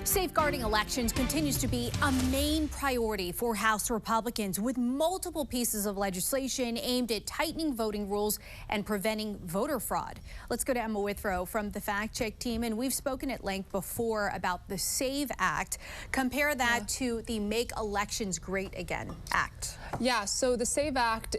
Safeguarding elections continues to be a main priority for House Republicans, with multiple pieces of legislation aimed at tightening voting rules and preventing voter fraud. Let's go to Emma Withrow from the Fact Check team, and we've spoken at length before about the SAVE Act. Compare that to the Make Elections Great Again Act. Yeah, so the SAVE Act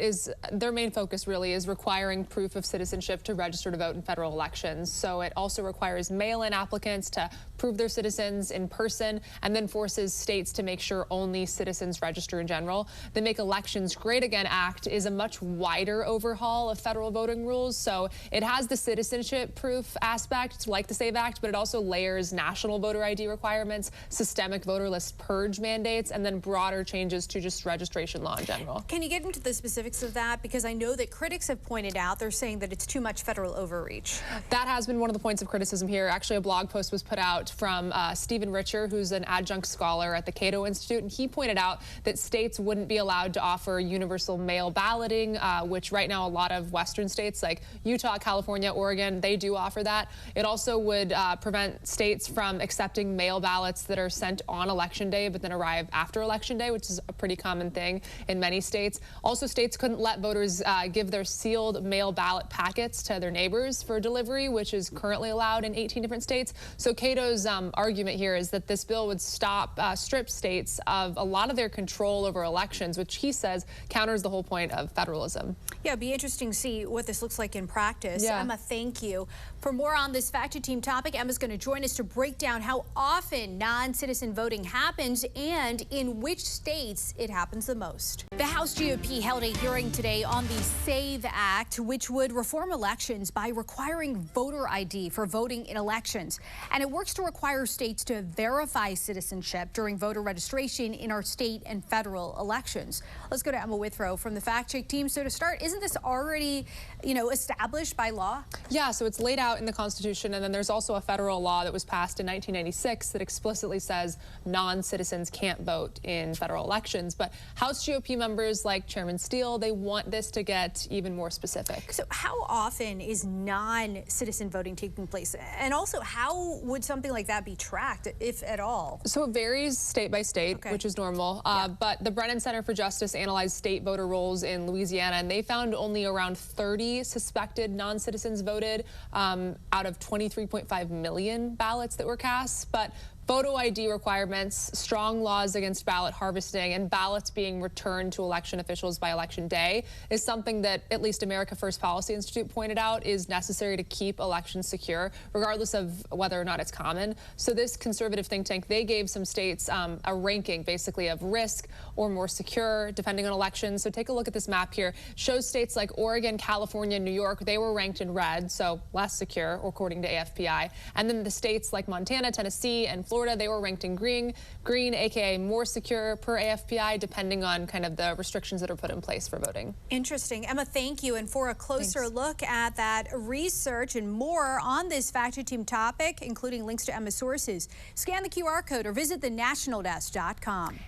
their main focus really is requiring proof of citizenship to register to vote in federal elections. So it also requires mail-in applicants to prove they're citizens in person, and then forces states to make sure only citizens register in general. The Make Elections Great Again Act is a much wider overhaul of federal voting rules. So it has the citizenship proof aspect like the SAVE Act, but it also layers national voter ID requirements, systemic voter list purge mandates, and then broader changes to just registration law in general. Can you get into the specifics of that? Because I know that critics have pointed out, they're saying that it's too much federal overreach. That has been one of the points of criticism here. Actually, a blog post was put out from Stephen Richer, who's an adjunct scholar at the Cato Institute, and he pointed out that states wouldn't be allowed to offer universal mail balloting, which right now a lot of Western states like Utah, California, Oregon, they do offer that. It also would prevent states from accepting mail ballots that are sent on election day but then arrive after election day, which is a pretty common thing in many states. Also, states couldn't let voters give their sealed mail ballot packets to their neighbors for delivery, which is currently allowed in 18 different states. So Cato's argument here is that this bill would strip states of a lot of their control over elections, which he says counters the whole point of federalism. Yeah, it'd be interesting to see what this looks like in practice. Yeah. Emma, thank you. For more on this Fact Check team topic, Emma's going to join us to break down how often non-citizen voting happens and in which states it happens the most. The House GOP held a hearing today on the SAVE Act, which would reform elections by requiring voter ID for voting in elections. And it works to require states to verify citizenship during voter registration in our state and federal elections. Let's go to Emma Withrow from the Fact Check team. So to start, isn't this already, established by law? Yeah, so it's laid out in the Constitution, and then there's also a federal law that was passed in 1996 that explicitly says non-citizens can't vote in federal elections. But House GOP members like Chairman Steil, they want this to get even more specific. So how often is non-citizen voting taking place? And also, how would something like that be tracked, if at all? So it varies state by state, which is normal. But the Bryan Center for Justice analyzed state voter rolls in Louisiana, and they found only around 30 suspected non-citizens voted out of 23.5 million ballots that were cast. But photo ID requirements, strong laws against ballot harvesting, and ballots being returned to election officials by election day is something that at least America First Policy Institute pointed out is necessary to keep elections secure, regardless of whether or not it's common. So this conservative think tank, they gave some states a ranking basically of risk or more secure depending on elections. So take a look at this map here. It shows states like Oregon, California, New York, they were ranked in red, so less secure according to AFPI. And then the states like Montana, Tennessee, and Florida, they were ranked in green, aka more secure per AFPI, depending on kind of the restrictions that are put in place for voting. Interesting. Emma, thank you. And for a closer look at that research and more on this Fact Check team topic, including links to Emma's sources, scan the QR code or visit thenationaldesk.com.